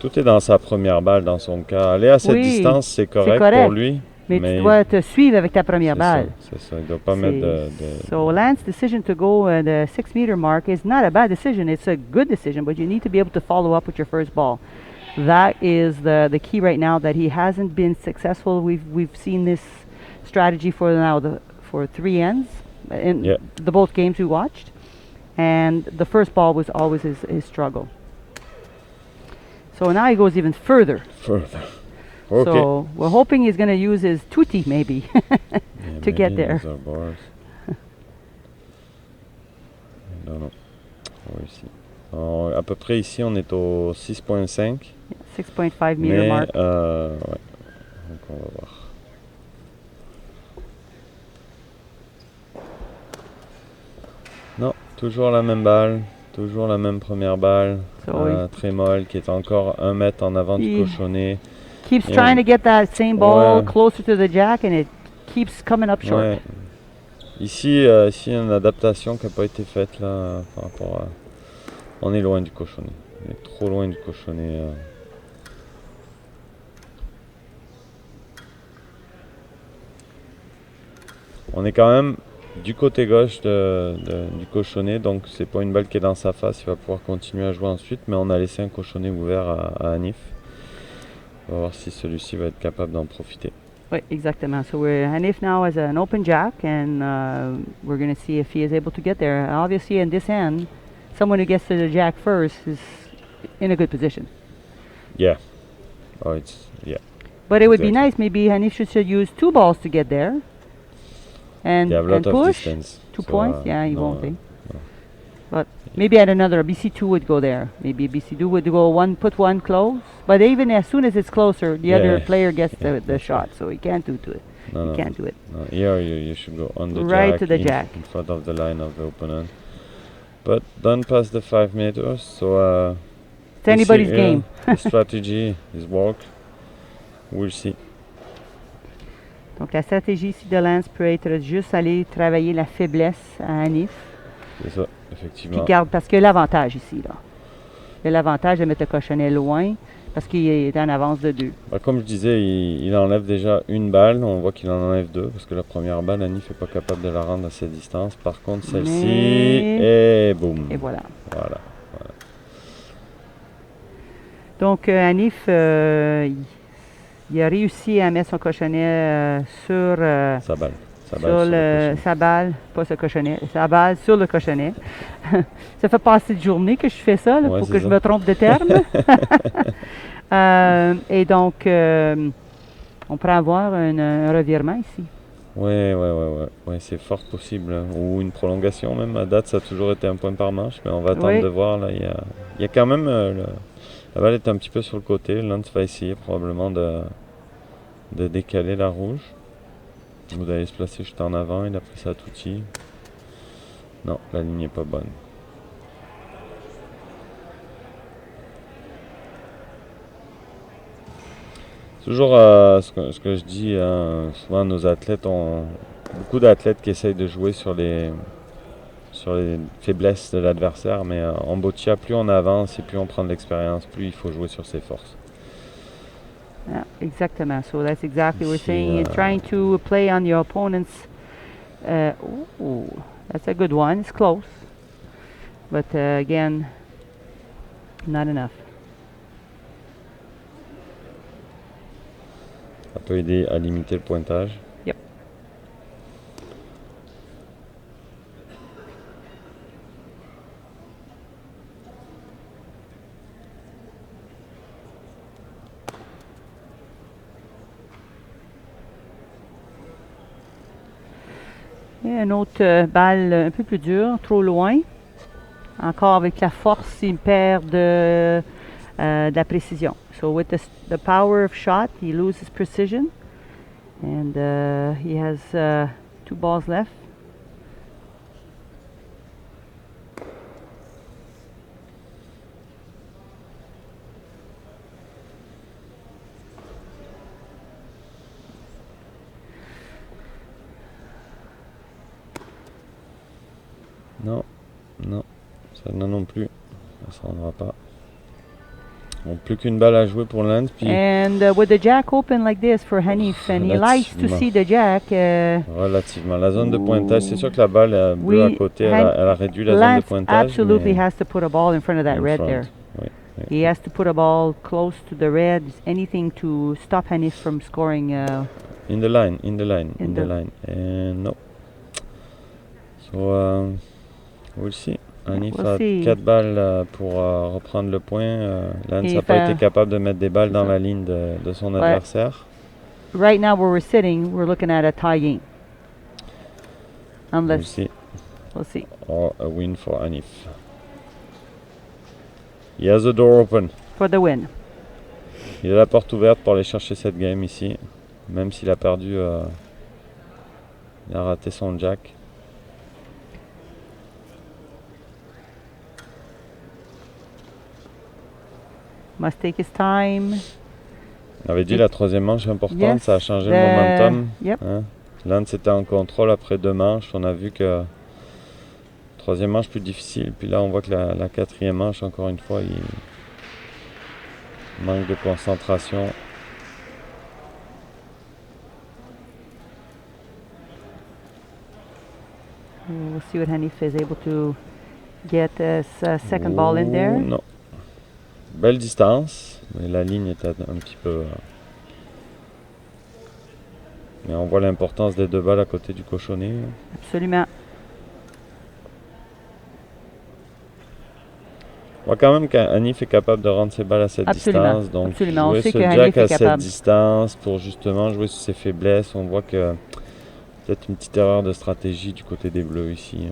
Tout est dans sa première balle dans son cas. Aller à cette distance, c'est correct pour lui. Mais tu dois te suivre avec ta première balle. C'est ça, il ne doit pas mettre de... So Lance's decision to go the 6-meter mark is not a bad decision. It's a good decision, but you need to be able to follow up with your first ball. That is the key right now, that he hasn't been successful. We've seen this strategy for 3 ends in the both games we watched. And the first ball was always his struggle. So now he goes even further. Okay. So we're hoping he's going to use his tutti maybe to get there. Non. À peu près ici, on est au 6.5. 6.5 meter mark. Ouais. Donc on va voir. Non, toujours la même balle. Toujours la même première balle. Très molle, qui est encore 1 mètre en avant du cochonnet. Keeps trying to get that same ball closer to the jack, and it keeps coming up short. Ouais. Ici, il y a une adaptation qui n'a pas été faite là par rapport à... On est loin du cochonnet. On est trop loin du cochonnet. On est quand même du côté gauche du cochonnet, donc c'est pas une balle qui est dans sa face. Il va pouvoir continuer à jouer ensuite, mais on a laissé un cochonnet ouvert à Hanif. On va voir si celui-ci va être capable d'en profiter. Oui, exactement. So Hanif now has an open jack, and we're going to see if he is able to get there. Obviously, in this end, someone who gets to the jack first is in a good position. Yeah. But it would be nice. Maybe Hanif should use 2 balls to get there. And push. 2 points. He won't be. But maybe at another, BC2 would go there. Maybe BC2 would go put one close. But even as soon as it's closer, the other player gets the shot. So he can't do it. He can't do it. No, here you should go on the right jack, to the jack in front of the line of the opponent. But don't pass the 5 meters. So it's anybody's game. The strategy is work. We'll see. Donc, la stratégie ici de Lance peut être juste aller travailler la faiblesse à Hanif. C'est ça, effectivement. Puis garde, parce qu'il y a l'avantage ici, là. Il y a l'avantage de mettre le cochonnet loin, parce qu'il est en avance de 2. Bah, comme je disais, il enlève déjà une balle. On voit qu'il en enlève 2, parce que la première balle, Hanif n'est pas capable de la rendre à cette distance. Par contre, celle-ci, et boum. Et voilà. Voilà. Donc, Hanif, il a réussi à mettre son cochonnet sur Sa balle. Sa balle, pas ce cochonnet, sa balle sur le cochonnet. Ça fait pas assez de journée que je fais ça, là, pour que je me trompe de terme. Et donc, on pourrait avoir un revirement ici. Ouais, c'est fort possible. Ou une prolongation même. À date, ça a toujours été un point par manche, mais on va attendre de voir. Là, il y a quand même... la balle est un petit peu sur le côté. Lance va essayer probablement de décaler la rouge. Ou d'aller se placer juste en avant. Il a pris ça tout petit. Non, la ligne n'est pas bonne. Toujours ce que je dis, souvent nos athlètes ont beaucoup d'athlètes qui essayent de jouer sur les faiblesses de l'adversaire, mais en boccia, plus on avance et plus on prend de l'expérience, plus il faut jouer sur ses forces. Yeah, exactement. So that's exactly what we're saying. You're trying to play on your opponent's. That's a good one. It's close, but again, not enough. Ça peut aider à limiter le pointage. Yep. Et une autre balle un peu plus dure, trop loin. Encore avec la force, il perd de la précision. So with the power of shot, he loses precision. And he has 2 balls left. Non, ça non plus, ça ne se rendra pas. Donc plus qu'une balle à jouer pour Lance. And with the jack open like this for Hanif, and he likes to see the jack. Relativement. La zone de pointage, c'est sûr que la balle bleue à côté, elle a réduit la zone de pointage. Absolutely has to put a ball in front of that red there. Oui. He has to put a ball close to the red, anything to stop Hanif from scoring. In the line. And no. So we'll see. Hanif a 4 balles pour reprendre le point. Lance n'a pas été capable de mettre des balles dans la ligne de son adversaire. Right now where we're sitting, we're looking at a tie game. Unless we'll see. Or a win for Hanif. He has the door open. For the win. Il a la porte ouverte pour aller chercher cette game ici. Même s'il a perdu, il a raté son jack. Must take his time. On avait dit la troisième manche importante, ça a changé le momentum. Yep. Hein? Lance était en contrôle après 2 manches. On a vu que troisième manche plus difficile. Puis là, on voit que la quatrième manche, encore une fois, il manque de concentration. We'll see what Hanif is able to get his second ball in there. Non. Belle distance, mais la ligne est un petit peu... Mais on voit l'importance des 2 balles à côté du cochonnet. Absolument. On voit quand même qu'Hanif est capable de rendre ses balles à cette distance. Donc jouer ce jack à cette distance pour justement jouer sur ses faiblesses. On voit que peut-être une petite erreur de stratégie du côté des Bleus ici.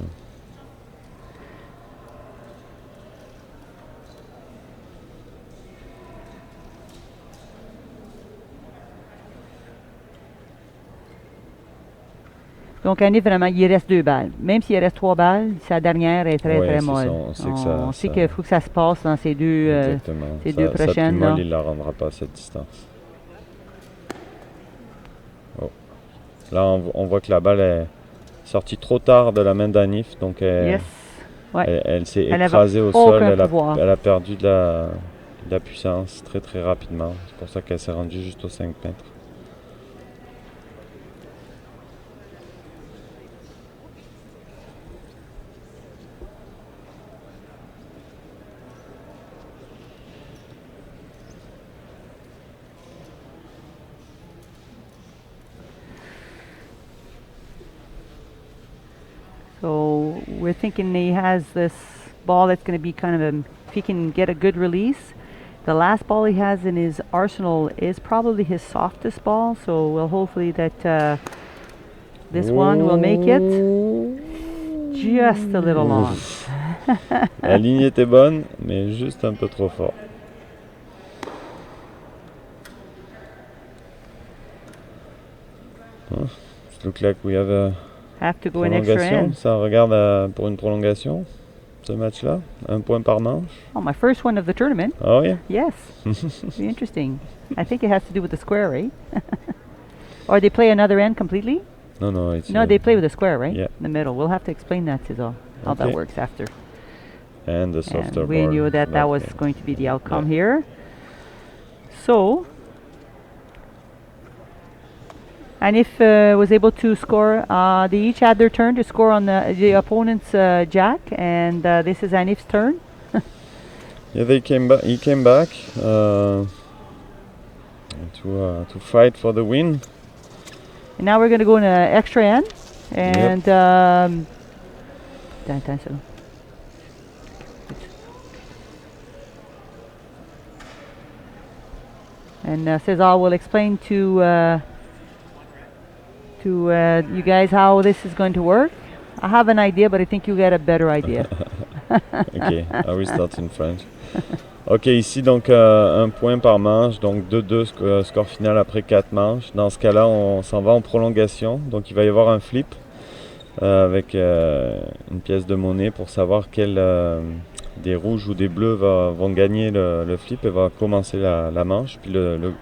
Donc, Hanif, vraiment, il reste 2 balles. Même s'il reste 3 balles, sa dernière est très molle. On sait qu'il faut que ça se passe dans ces deux, deux prochaines. Sa plus molle, il ne la rendra pas à cette distance. Oh, Là, on voit que la balle est sortie trop tard de la main d'Hanif, donc elle s'est écrasée au sol, elle a perdu de la puissance très très rapidement. C'est pour ça qu'elle s'est rendue juste aux 5 mètres. So we're thinking he has this ball that's going to be kind of if he can get a good release. The last ball he has in his arsenal is probably his softest ball, so we'll hopefully that this one will make it. Just a little long. La ligne était bonne, mais juste un peu trop fort. It looks like we have a prolongation. Ça regarde pour une prolongation, ce match-là. 1 point par manche. Oh, my first one of the tournament. Oh, yeah? Yes. Be interesting. I think it has to do with the square, right? Or they play another end completely? No, they play with a square, right? Yeah. In the middle. We'll have to explain that to how that works after. And the softer ball. We knew that was going to be the outcome here. So, Hanif was able to score. They each had their turn to score on the opponent's jack, and this is Hanif's turn. Yeah, he came back to fight for the win. And now we're going to go in an extra end, and Cesar will explain to you guys how this is going to work. I have an idea, but I think you get a better idea. Ok, I will start in French. Ok, ici donc 1 point par manche, donc 2-2 score final après 4 manches. Dans ce cas-là, on s'en va en prolongation, donc il va y avoir un flip avec une pièce de monnaie pour savoir quel des rouges ou des bleus vont gagner le flip et va commencer la manche. Puis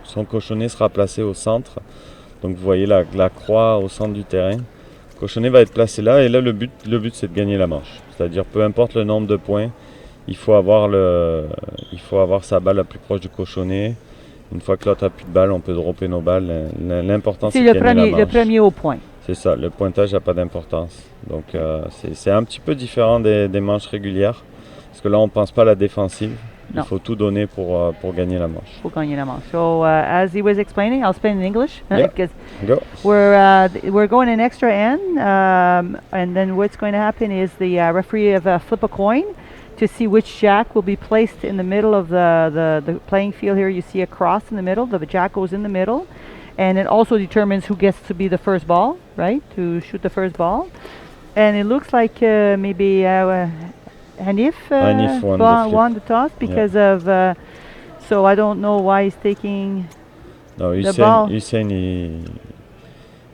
son cochonnet sera placé au centre. Donc vous voyez la croix au centre du terrain. Le cochonnet va être placé là et là le but c'est de gagner la manche. C'est-à-dire peu importe le nombre de points, il faut avoir sa balle la plus proche du cochonnet. Une fois que l'autre a plus de balles, on peut dropper nos balles. L'important c'est de gagner la manche. Le premier au point. C'est ça, le pointage n'a pas d'importance. Donc c'est un petit peu différent des manches régulières. Parce que là on ne pense pas à la défensive. Il faut tout donner pour gagner la manche. Pour gagner la manche. So as he was explaining, I'll explain in English. Because go. We're going in extra end, and then what's going to happen is the referee will flip a coin to see which jack will be placed in the middle of the playing field. Here you see a cross in the middle. The jack goes in the middle, and it also determines who gets to be the first ball, right? To shoot the first ball. And it looks like maybe Hanif won the toss because of. So I don't know why he's taking the ball. Hussein,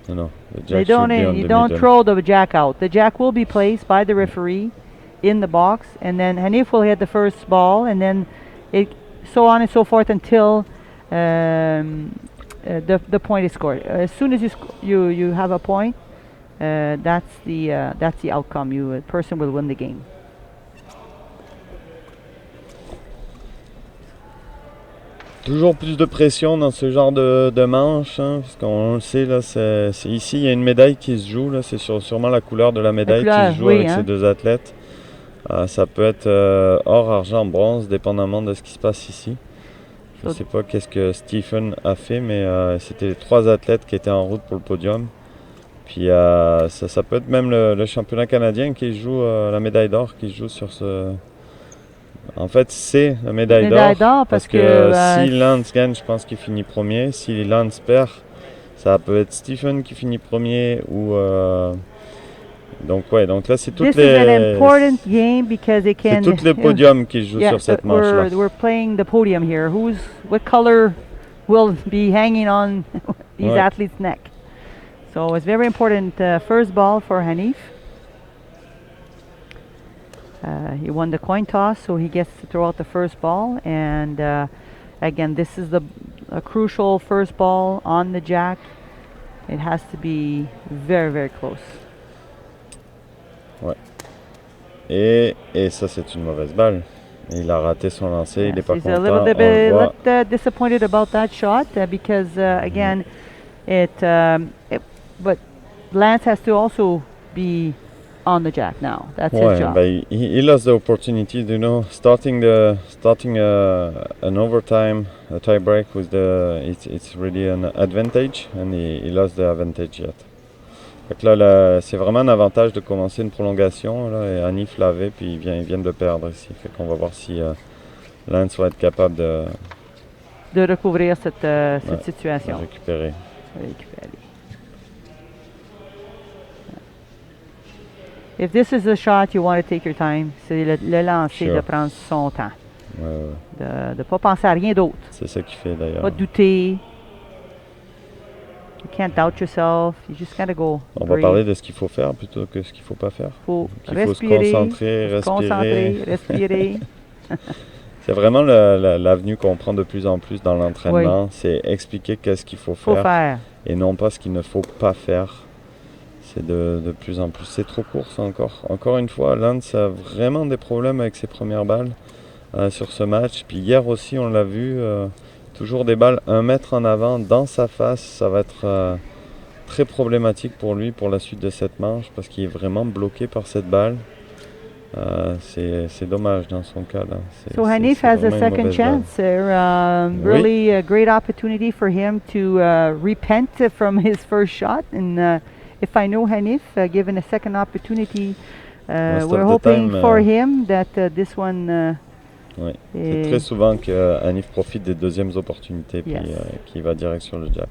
no, the jack you don't throw the jack out. The jack will be placed by the referee in the box, and then Hanif will hit the first ball, and then so on and so forth until the point is scored. As soon as you have a point, that's the outcome. A person will win the game. Toujours plus de pression dans ce genre de manche, hein, parce qu'on le sait, là, ici il y a une médaille qui se joue, là, c'est sûrement la couleur de la médaille qui se joue avec ces deux athlètes. Ça peut être or, argent, bronze, dépendamment de ce qui se passe ici. Je ne sais pas qu'est-ce que Stephen a fait, mais c'était les 3 athlètes qui étaient en route pour le podium. Puis ça peut être même le championnat canadien qui joue, la médaille d'or qui joue sur ce... En fait, c'est la médaille d'or parce que si Lance gagne, je pense qu'il finit premier. Si Lance perd, ça peut être Stephen qui finit premier ou... Donc là c'est toutes les podiums qui jouent sur cette manche-là. We're playing the podium here. What color will be hanging on these athletes' neck? So it's very important first ball for Hanif. He won the coin toss, so he gets to throw out the first ball. And again, this is a crucial first ball on the jack It has to be very, very close. Ouais. Et ça, c'est une mauvaise balle. Il a raté son lancer, il n'est pas content. He's a little bit disappointed about that shot because, again, but Lance has to also be on the jack now. That's his job. He lost the opportunity, starting an overtime, a tie break with it's really an advantage, and he lost the advantage yet. Donc là, c'est vraiment un avantage de commencer une prolongation, là, et Hanif l'avait, puis il vient de le perdre ici. Fait qu'on va voir si Lance va être capable de recouvrir cette situation. De récupérer. If this is a shot, you want to take your time. C'est le lancer de prendre son temps. De ne pas penser à rien d'autre. C'est ça qu'il fait d'ailleurs. Pas douter. You can't doubt yourself. You just gotta go. On va parler de ce qu'il faut faire plutôt que ce qu'il ne faut pas faire. Il faut se concentrer, respirer. C'est vraiment l'avenue qu'on prend de plus en plus dans l'entraînement. Oui. C'est expliquer qu'est-ce qu'il faut faire et non pas ce qu'il ne faut pas faire. C'est de plus en plus. C'est trop court, ça encore. Encore une fois, Lance a vraiment des problèmes avec ses premières balles sur ce match. Puis hier aussi, on l'a vu. Toujours des balles 1 mètre en avant dans sa face, ça va être très problématique pour lui pour la suite de cette manche parce qu'il est vraiment bloqué par cette balle. C'est dommage dans son cas là. So Hanif has a second chance there. Really a great opportunity for him to repent from his first shot. And if I know Hanif, given a second opportunity, we're hoping for him that this one. Oui, c'est très souvent que Hanif profite des deuxièmes opportunités puis qu'il va direct sur le jack.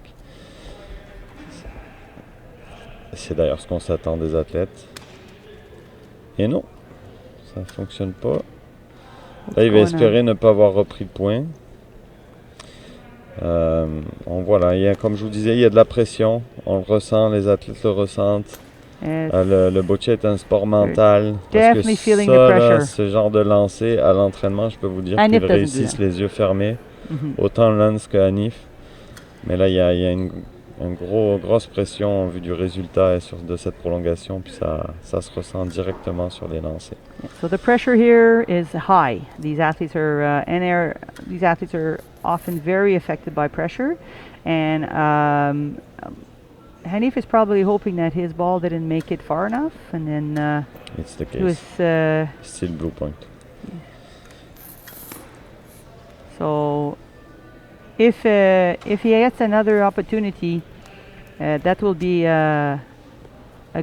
C'est d'ailleurs ce qu'on s'attend des athlètes. Et non, ça ne fonctionne pas. Là, il va espérer ne pas avoir repris le point. Voilà, comme je vous disais, il y a de la pression. On le ressent, les athlètes le ressentent. Le boccia est un sport mental. Parce que ce genre de lancer à l'entraînement, je peux vous dire qu'ils réussissent les yeux fermés. Autant Lance que Hanif. Mais là, il y a une grosse pression en vue du résultat et de cette prolongation. Puis ça se ressent directement sur les lancers. So the pressure here is high. These athletes are often very affected by pressure. And Hanif is probably hoping that his ball didn't make it far enough, and then it's the case. Still blue point. So, if he gets another opportunity, that will be a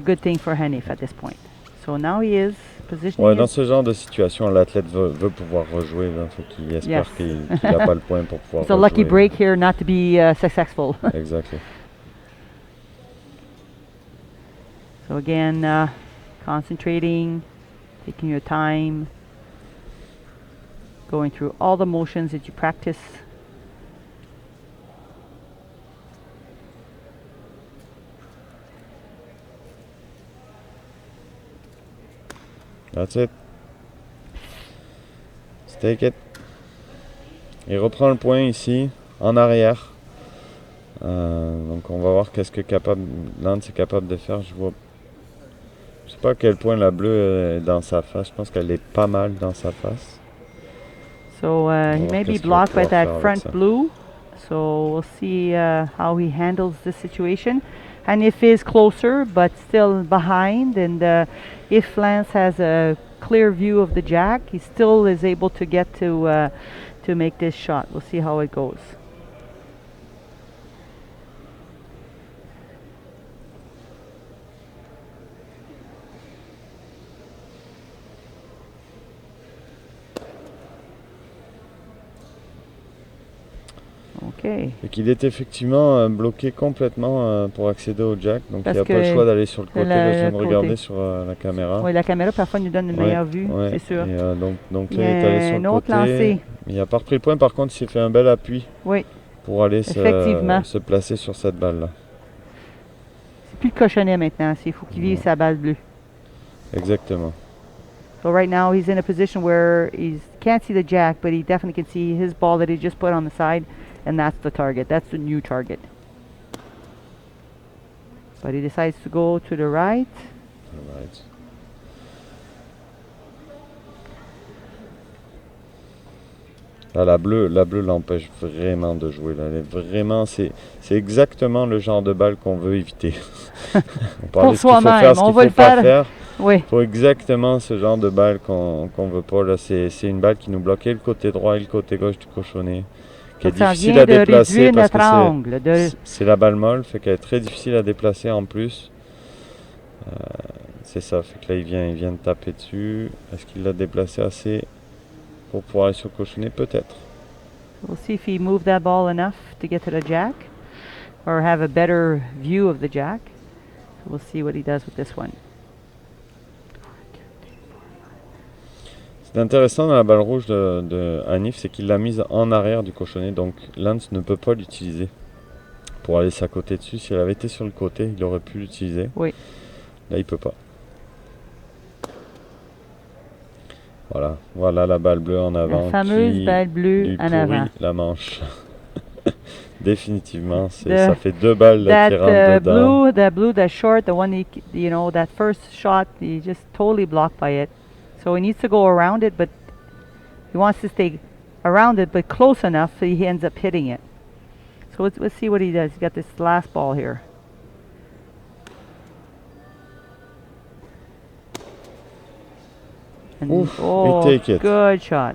good thing for Hanif at this point. So now he is positioning. Ouais, dans ce genre de situation, l'athlète veut pouvoir rejouer. Il faut qu'il espère qu'il n'a pas le point pour pouvoir. It's a lucky break here not to be successful. Exactly. So again, concentrating, taking your time, going through all the motions that you practice. That's it. Let's take it. Il reprend le point ici, en arrière. Donc on va voir qu'est-ce que Lance est capable de faire. Je sais pas à quel point la bleue est dans sa face. Je pense qu'elle est pas mal dans sa face. So he may be blocked by that front blue. So we'll see how he handles this situation. And if he's closer but still behind, and if Lance has a clear view of the jack, he still is able to get to make this shot. We'll see how it goes. Okay. Et qu'il est effectivement bloqué complètement pour accéder au jack, donc il n'a pas le choix d'aller sur le côté. Là, je viens de regarder sur la caméra. Oui, la caméra parfois nous donne une meilleure vue, c'est sûr. Et, donc là, il est allé sur le côté. Lancé. Il n'a pas repris le point, par contre, il s'est fait un bel appui pour aller se placer sur cette balle-là. C'est plus le cochonnet maintenant, il faut qu'il vive sa balle bleue. Exactement. So right now he's in a position where he can't see the jack, but he definitely can see his ball that he just put on the side. And that's the target. That's the new target. But he decides to go to the right. Right. Ah, la bleue l'empêche vraiment de jouer. Là. Elle est vraiment, c'est exactement le genre de balle qu'on veut éviter. On parlait de ce qu'il faut faire, ce qu'il ne faut pas faire. Oui. Il faut exactement ce genre de balle qu'on veut pas. Là, c'est une balle qui nous bloquait le côté droit et le côté gauche du cochonnet, qui est difficile à déplacer parce que c'est la balle molle, fait qu'elle est très difficile à déplacer en plus. C'est ça, fait que là il vient de taper dessus. Est-ce qu'il l'a déplacé assez pour pouvoir aller sur le cochonnet? Peut-être. We'll see if he moved that ball enough to get to the jack or have a better view of the jack. So we'll see what he does with this one. Ce qui est intéressant dans la balle rouge de Hanif, c'est qu'il l'a mise en arrière du cochonnet, donc Lance ne peut pas l'utiliser pour aller s'accoter dessus. Si elle avait été sur le côté, il aurait pu l'utiliser. Oui. Là, il peut pas. Voilà la balle bleue en avant. La fameuse balle bleue en avant. La manche. Définitivement, ça fait 2 balles là, qui rentrent dedans. That blue, that short, the one that first shot, he just totally blocked by it. So he needs to go around it, but he wants to stay around it, but close enough so he ends up hitting it. So let's see what he does. He's got this last ball here. And take it. Good shot.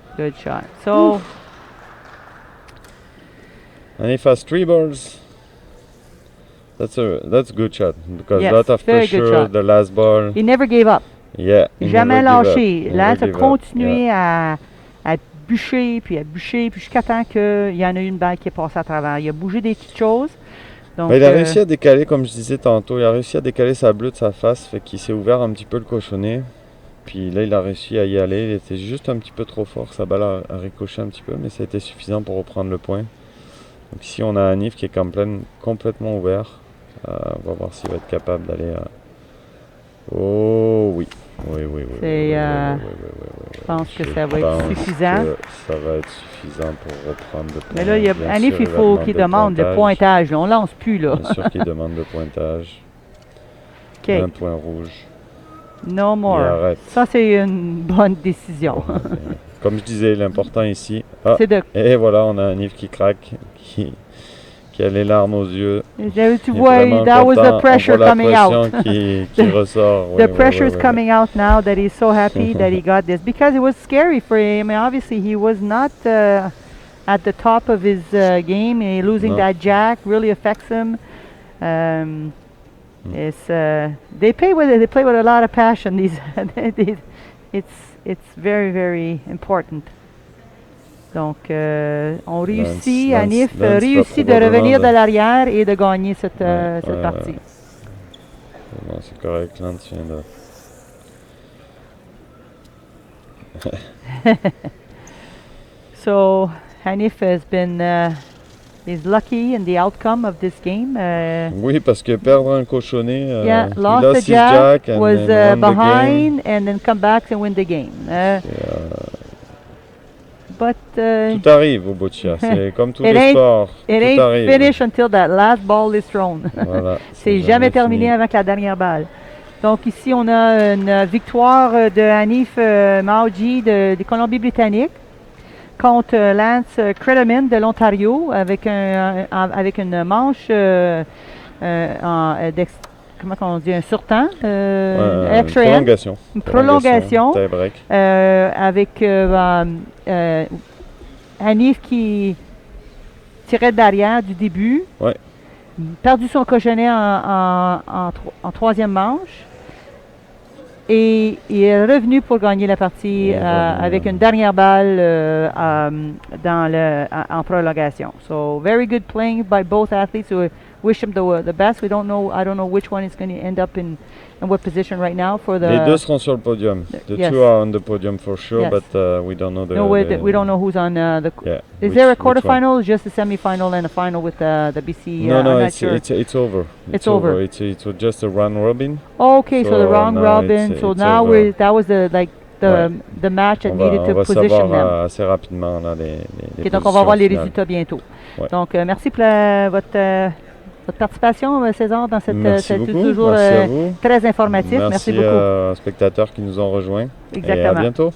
So Hanif has 3 balls. That's a good shot because a lot of pressure. The last ball. He never gave up. Yeah. Jamais lâché. Lance a continué à bûcher, puis jusqu'à temps qu'il y en a une balle qui est passée à travers. Il a bougé des petites choses. Donc, il a réussi à décaler, comme je disais tantôt, il a réussi à décaler sa bleue de sa face, fait qu'il s'est ouvert un petit peu le cochonnet. Puis là, il a réussi à y aller. Il était juste un petit peu trop fort. Sa balle a ricoché un petit peu, mais ça a été suffisant pour reprendre le point. Donc ici, on a Hanif qui est complètement ouvert. On va voir s'il va être capable d'aller... Oh oui. Oui. Je pense que ça va être suffisant. Ça va être suffisant pour reprendre le point. Mais là, Hanif, il faut qu'il demande le pointage. On ne lance plus, là. Bien sûr qu'il demande le pointage. Okay. Un point rouge. No more. Ça, c'est une bonne décision. Comme je disais, l'important ici... Et voilà, on a Hanif qui craque, qui a les larmes aux yeux. Tu vois, that was the pressure coming out. qui ressort. The pressure is coming out now that he's so happy that he got this. Because it was scary for him. Obviously, he was not at the top of his game. And losing that jack really affects him. They play with a lot of passion. It's very, very important. Donc, on réussit, Hanif réussit de revenir de l'arrière et de gagner cette partie. Non, c'est correct, Lance vient de... So, Hanif has been is lucky in the outcome of this game. Oui, parce que perdre un cochonnet, lost the jack, was behind, and then come back and win the game. But tout arrive au boccia, c'est comme tous les sports. It ain't finished until that last ball is thrown. Voilà, c'est jamais terminé avec la dernière balle. Donc ici, on a une victoire de Hanif Maoji de Colombie-Britannique contre Lance Crediman de l'Ontario avec une manche comment on dit, un surtemps, extra prolongation. Une prolongation. Tie-break. Avec Hanif qui tirait de l'arrière du début. Ouais. Perdu son cochonnet en troisième manche. Et il est revenu pour gagner la partie avec une dernière balle en prolongation. So, very good playing by both athletes. So wish them the best. I don't know which one is going to end up in what position right now for the... Les deux seront sur le podium. The two are on the podium for sure, but we don't know we don't know who's on the... Yeah, is there a quarterfinal, just a semifinal and a final with the BC? No, it's over. It's over. It's just a round robin. Okay, so the round robin. So now that was the match that needed to position them. On va savoir assez rapidement là, les donc on va voir les résultats bientôt. Ouais. Donc merci pour votre participation, César, dans Merci beaucoup. toujours Merci à vous. très informatif. Merci beaucoup. Merci aux spectateurs qui nous ont rejoints. Exactement. Et à bientôt.